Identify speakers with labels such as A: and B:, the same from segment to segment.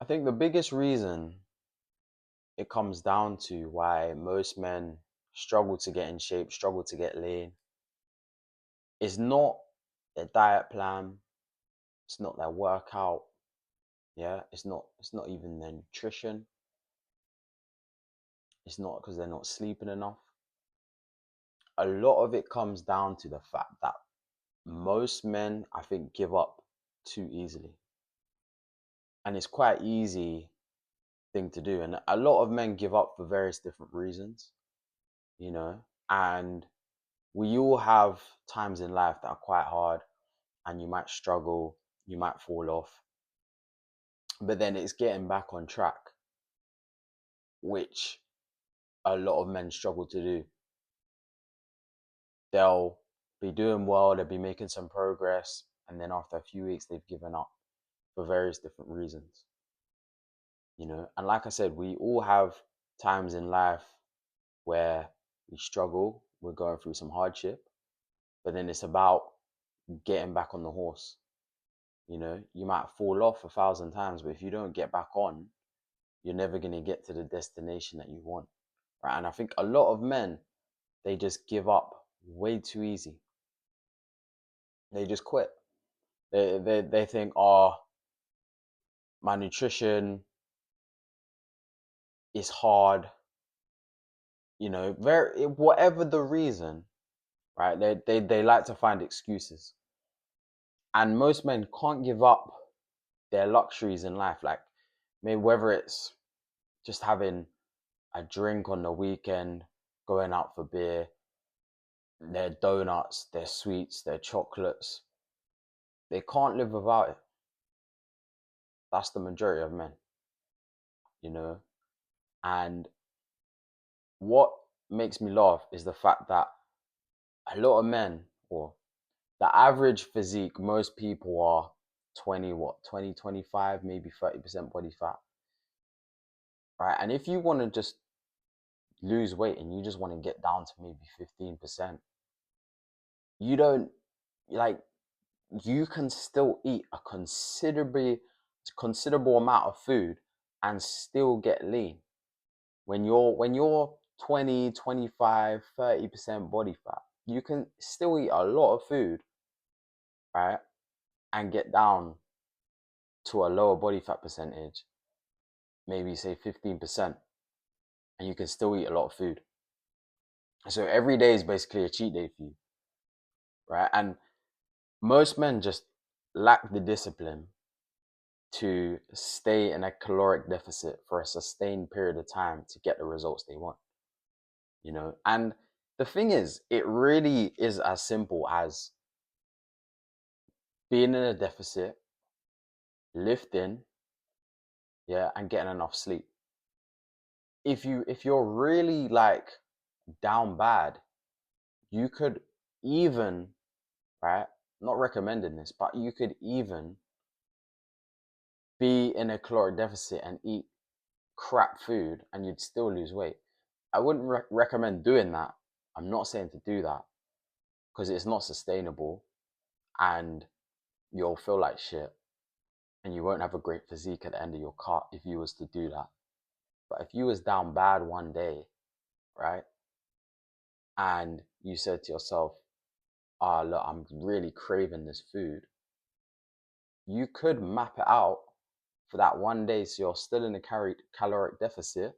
A: I think the biggest reason it comes down to why most men struggle to get in shape, struggle to get lean, is not their diet plan, it's not their workout, yeah, it's not even their nutrition, it's not because they're not sleeping enough. A lot of it comes down to the fact that most men, I think, give up too easily. And it's quite easy thing to do. And a lot of men give up for various different reasons, you know, and we all have times in life that are quite hard and you might struggle, you might fall off, but then it's getting back on track, which a lot of men struggle to do. They'll be doing well, they'll be making some progress, and then after a few weeks, they've given up for various different reasons, you know. And like I said, we all have times in life where we struggle, we're going through some hardship, but then it's about getting back on the horse. You know, you might fall off 1,000 times, but if you don't get back on, you're never going to get to the destination that you want, right? And I think a lot of men, they just give up way too easy. They just quit. They think, oh, my nutrition is hard, you know, very whatever the reason, right? They like to find excuses, and most men can't give up their luxuries in life, like maybe whether it's just having a drink on the weekend, going out for beer, their donuts, their sweets, their chocolates. They can't live without it. That's the majority of men, you know. And what makes me laugh is the fact that a lot of men, or the average physique, most people are 20, what, 20, 25, maybe 30% body fat, right? And if you want to just lose weight and you just want to get down to maybe 15%, you don't like you can still eat a considerable amount of food and still get lean when you're 20, 25, 30% body fat. You can still eat a lot of food, right, and get down to a lower body fat percentage, maybe say 15%, and you can still eat a lot of food. So every day is basically a cheat day for you, right? And most men just lack the discipline to stay in a caloric deficit for a sustained period of time to get the results they want, you know. And the thing is, it really is as simple as being in a deficit, lifting, yeah, and getting enough sleep. If you're really like down bad, you could even, right, not recommending this, but you could even be in a caloric deficit and eat crap food and you'd still lose weight. I wouldn't recommend doing that. I'm not saying to do that because it's not sustainable and you'll feel like shit and you won't have a great physique at the end of your cut if you was to do that. But if you was down bad one day, right, and you said to yourself, ah, look, I'm really craving this food, you could map it out for that one day so you're still in a caloric deficit,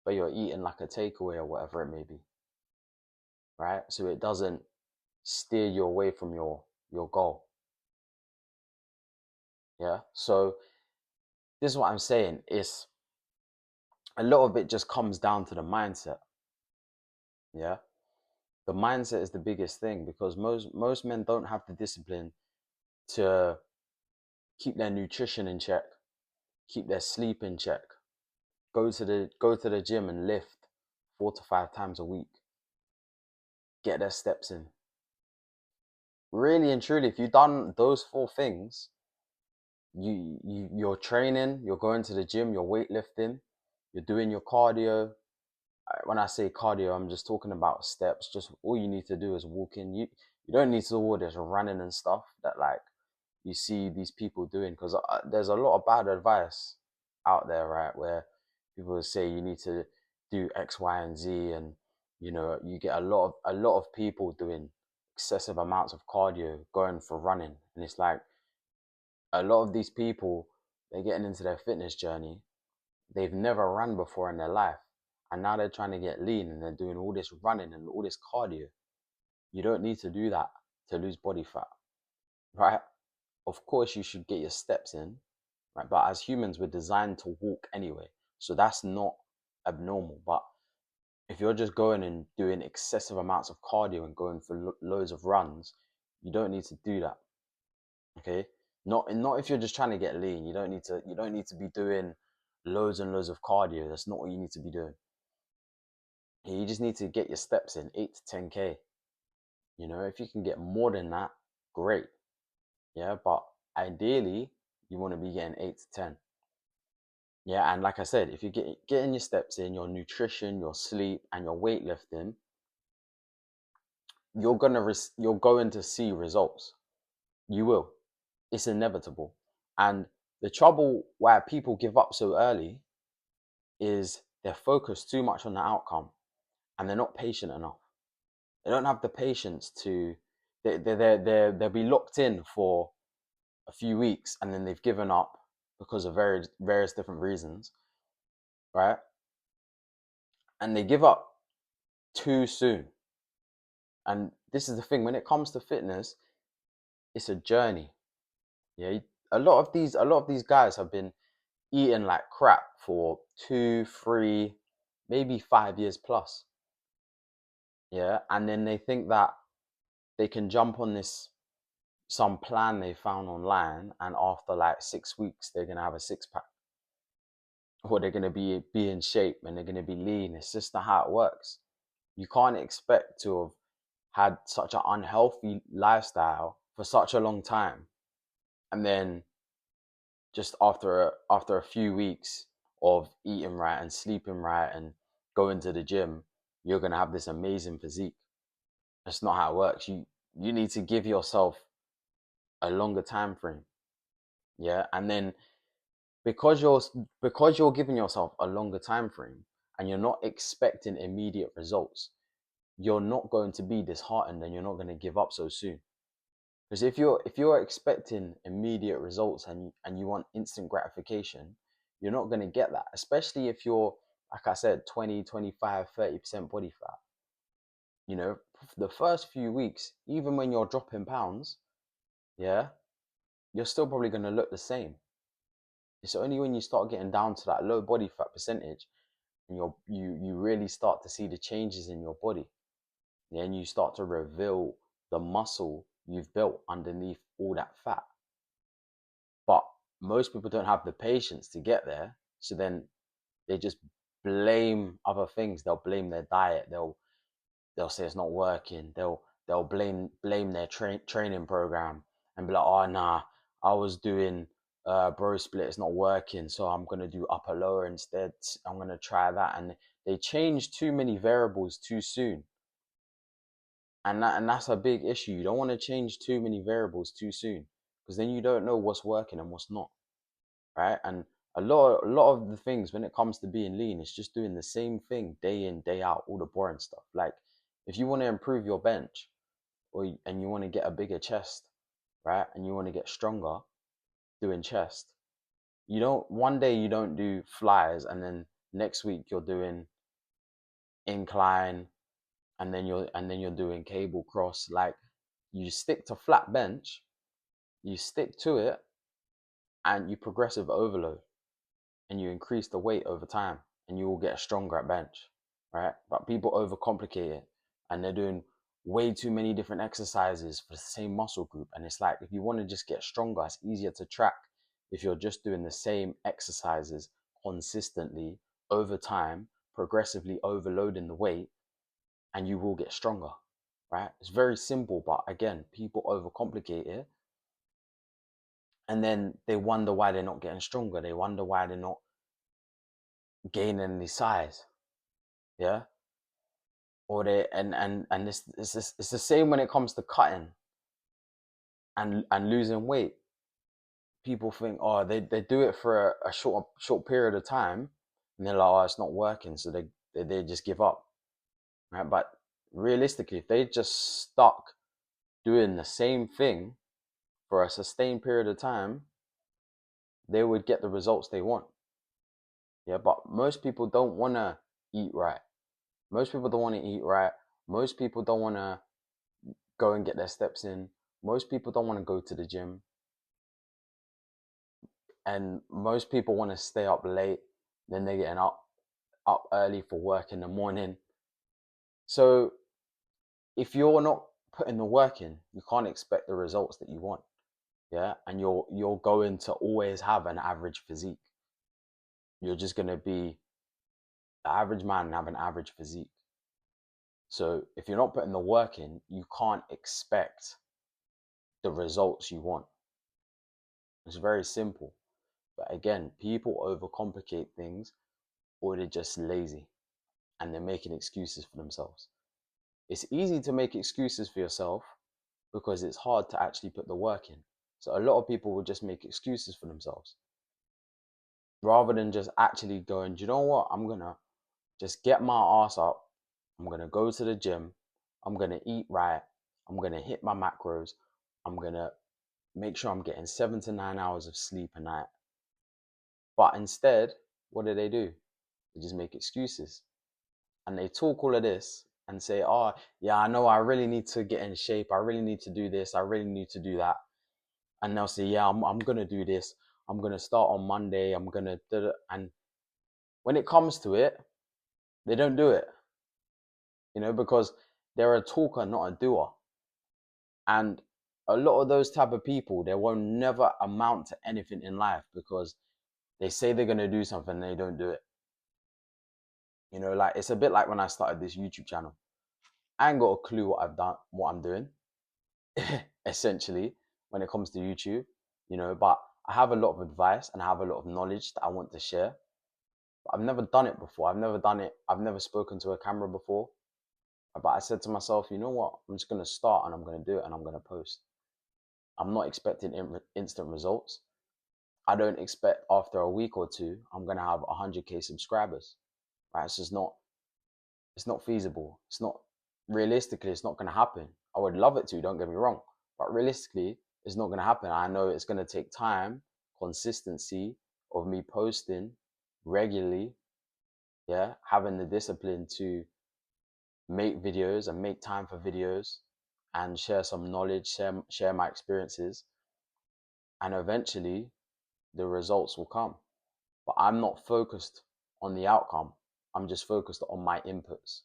A: but you're eating like a takeaway or whatever it may be, right? So it doesn't steer you away from your goal. Yeah. So this is what I'm saying is a lot of it just comes down to the mindset. Yeah. The mindset is the biggest thing because most men don't have the discipline to keep their nutrition in check, keep their sleep in check, go to the gym and lift 4 to 5 times a week, get their steps in. Really and truly, if you've done those four things, you're training, you're going to the gym, you're weightlifting, you're doing your cardio. When I say cardio, I'm just talking about steps. Just all you need to do is walk in. You don't need to do all this running and stuff that like you see these people doing because there's a lot of bad advice out there, right, where people say you need to do X, Y, and Z, and you get a lot of people doing excessive amounts of cardio, going for running, and it's like a lot of these people, they're getting into their fitness journey. They've never run before in their life, and now they're trying to get lean, and they're doing all this running and all this cardio. You don't need to do that to lose body fat, right? Of course, you should get your steps in, right? But as humans, we're designed to walk anyway, so that's not abnormal. But if you're just going and doing excessive amounts of cardio and going for loads of runs, you don't need to do that. Okay, not if you're just trying to get lean. You don't need to be doing loads and loads of cardio. That's not what you need to be doing. You just need to get your steps in, 8 to 10K. If you can get more than that, great. Yeah, but ideally you want to be getting 8 to 10. Yeah, and like I said, if you getting your steps in, your nutrition, your sleep, and your weightlifting, you're going to see results. You will. It's inevitable. And the trouble why people give up so early is they're focused too much on the outcome, and they're not patient enough. They don't have the patience to. They'll be locked in for a few weeks, and then they've given up because of various different reasons, right? And they give up too soon. And this is the thing, when it comes to fitness, it's a journey. Yeah, a lot of these guys have been eating like crap for 2, 3, maybe 5 years plus. Yeah, and then they think that they can jump on this some plan they found online, and after like 6 weeks they're gonna have a six pack, or they're gonna be in shape and they're gonna be lean. It's just not how it works. You can't expect to have had such an unhealthy lifestyle for such a long time, and then just after a few weeks of eating right and sleeping right and going to the gym, you're gonna have this amazing physique. That's not how it works. You need to give yourself a longer time frame. Yeah, and then because you're giving yourself a longer time frame and you're not expecting immediate results, you're not going to be disheartened, and you're not going to give up so soon. Because if you're expecting immediate results, and you want instant gratification, you're not going to get that, especially if you're, like I said, 20, 25, 30% body fat. You know, the first few weeks, even when you're dropping pounds, yeah, you're still probably going to look the same. It's only when you start getting down to that low body fat percentage, and you really start to see the changes in your body. Then you start to reveal the muscle you've built underneath all that fat. But most people don't have the patience to get there. So then they just blame other things. They'll blame their diet. They'll say it's not working. They'll blame their training program and be like, oh nah, I was doing bro split, it's not working, so I'm gonna do upper lower instead. I'm gonna try that, and they change too many variables too soon, and that's a big issue. You don't want to change too many variables too soon, because then you don't know what's working and what's not, right? And a lot of the things when it comes to being lean, it's just doing the same thing day in day out, all the boring stuff. Like if you want to improve your bench, and you want to get a bigger chest, right? And you want to get stronger doing chest. You don't One day you don't do flies, and then next week you're doing incline, and then you're doing cable cross. Like, you stick to flat bench, you stick to it, and you progressive overload, and you increase the weight over time, and you will get stronger at bench, right? But people overcomplicate it, and they're doing way too many different exercises for the same muscle group. And it's like, if you want to just get stronger, it's easier to track if you're just doing the same exercises consistently over time, progressively overloading the weight, and you will get stronger, right? It's very simple, but again, people overcomplicate it, and then they wonder why they're not getting stronger. They wonder why they're not gaining any size, yeah. Or they and this it's the same when it comes to cutting and losing weight. people think, oh, they do it for a short period of time, and they're like, oh, it's not working, so they just give up, right? But realistically, if they just stuck doing the same thing for a sustained period of time, they would get the results they want. Yeah, but most people don't want to eat right. Most people don't want to eat right. Most people don't want to go and get their steps in. Most people don't want to go to the gym. And most people want to stay up late. Then they're getting up early for work in the morning. So if you're not putting the work in, you can't expect the results that you want. Yeah. And you're going to always have an average physique. You're just gonna be the average man and have an average physique. So if you're not putting the work in, you can't expect the results you want. It's very simple. But again, people overcomplicate things, or they're just lazy and they're making excuses for themselves. It's easy to make excuses for yourself because it's hard to actually put the work in. So a lot of people will just make excuses for themselves rather than just actually going, do you know what? I'm going to just get my ass up. I'm going to go to the gym. I'm going to eat right. I'm going to hit my macros. I'm going to make sure I'm getting 7 to 9 hours of sleep a night. But instead, what do? They just make excuses. And they talk all of this and say, oh, yeah, I know I really need to get in shape. I really need to do this. I really need to do that. And they'll say, yeah, I'm going to do this. I'm going to start on Monday. I'm going to, and when it comes to it, they don't do it, because they're a talker, not a doer. And a lot of those type of people, they will never amount to anything in life because they say they're going to do something and they don't do it. Like it's a bit like when I started this YouTube channel. I ain't got a clue what I've done, what I'm doing, essentially, when it comes to YouTube, but I have a lot of advice and I have a lot of knowledge that I want to share. But I've never done it before. I've never done it. I've never spoken to a camera before. But I said to myself, you know what? I'm just going to start and I'm going to do it and I'm going to post. I'm not expecting instant results. I don't expect after a week or two, I'm going to have 100K subscribers, right? It's not feasible. It's not realistically, it's not going to happen. I would love it to, don't get me wrong, but realistically, it's not going to happen. I know it's going to take time, consistency of me posting regularly, yeah, having the discipline to make videos and make time for videos and share some knowledge, share my experiences, and eventually the results will come. But I'm not focused on the outcome. I'm just focused on my inputs,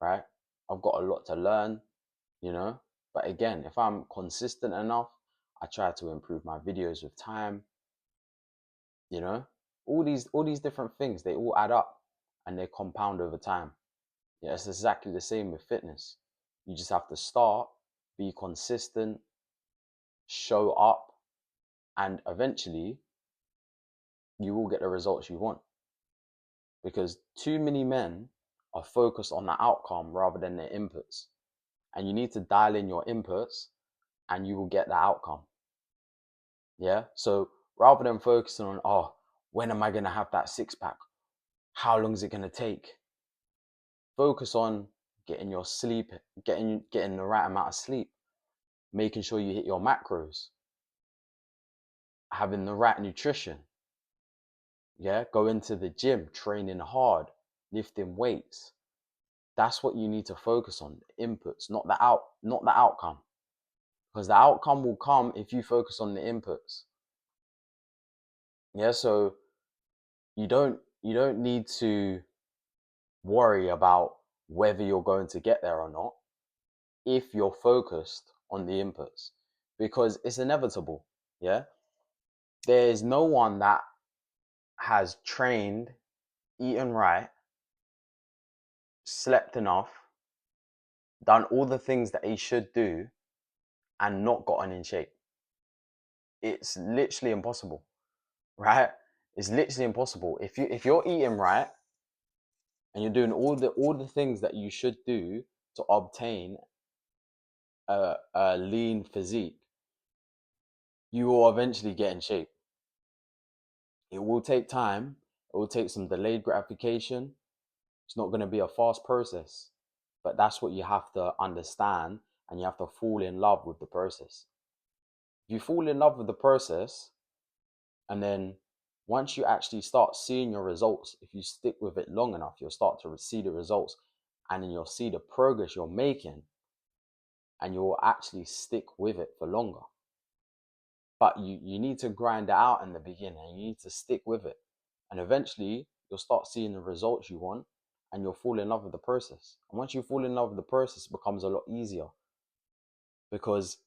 A: right? I've got a lot to learn, you know. But again, if I'm consistent enough, I try to improve my videos with time, you know. All these different things, they all add up and they compound over time. Yeah, it's exactly the same with fitness. You just have to start, be consistent, show up, and eventually you will get the results you want. Because too many men are focused on the outcome rather than their inputs. And you need to dial in your inputs and you will get the outcome. Yeah. So rather than focusing on, oh, when am I going to have that six pack? How long is it going to take? Focus on getting your sleep, getting the right amount of sleep, making sure you hit your macros, having the right nutrition. Yeah. Go into the gym, training hard, lifting weights. That's what you need to focus on, the inputs, not the outcome. Because the outcome will come if you focus on the inputs. Yeah, so you don't need to worry about whether you're going to get there or not if you're focused on the inputs because it's inevitable. Yeah, there's no one that has trained, eaten right, slept enough, done all the things that he should do and not gotten in shape. It's literally impossible, right? It's literally impossible. If you're eating right and you're doing all the things that you should do to obtain a lean physique, you will eventually get in shape. It will take time. It will take some delayed gratification. It's not going to be a fast process, but that's what you have to understand, and you have to fall in love with the process. If you fall in love with the process, and then once you actually start seeing your results, if you stick with it long enough, you'll start to see the results, and then you'll see the progress you're making, and you'll actually stick with it for longer. But you need to grind it out in the beginning. You need to stick with it. And eventually you'll start seeing the results you want, and you'll fall in love with the process. And once you fall in love with the process, it becomes a lot easier, because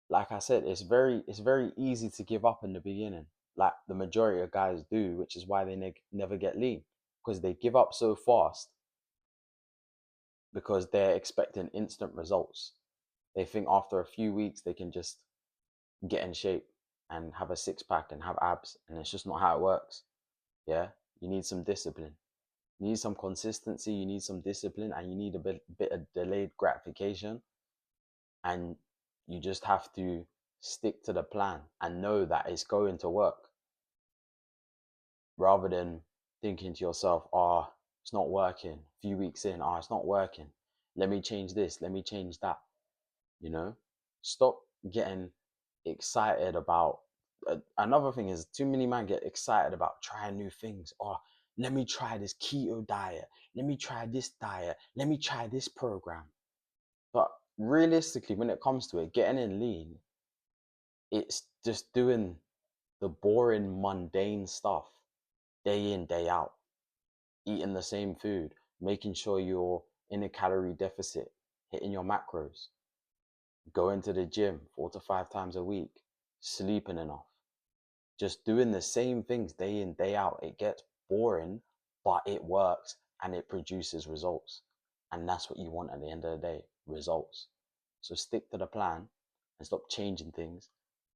A: like I said, it's very easy to give up in the beginning, like the majority of guys do, which is why they never get lean, because they give up so fast, because they're expecting instant results. They think after a few weeks they can just get in shape and have a six pack and have abs, and it's just not how it works. Yeah, you need some discipline, you need some consistency, you need some discipline, and you need a bit of delayed gratification. And you just have to stick to the plan and know that it's going to work, rather than thinking to yourself, oh, it's not working. A few weeks in, oh, it's not working. Let me change this, let me change that. You know, stop getting excited about. Another thing is, too many men get excited about trying new things. Oh, let me try this keto diet. Let me try this diet. Let me try this program. But realistically, when it comes to it, getting in lean, it's just doing the boring, mundane stuff day in, day out, eating the same food, making sure you're in a calorie deficit, hitting your macros, going to the gym 4 to 5 times a week, sleeping enough, just doing the same things day in, day out. It gets boring, but it works and it produces results. And that's what you want at the end of the day, results. So stick to the plan and stop changing things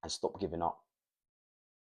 A: and stop giving up.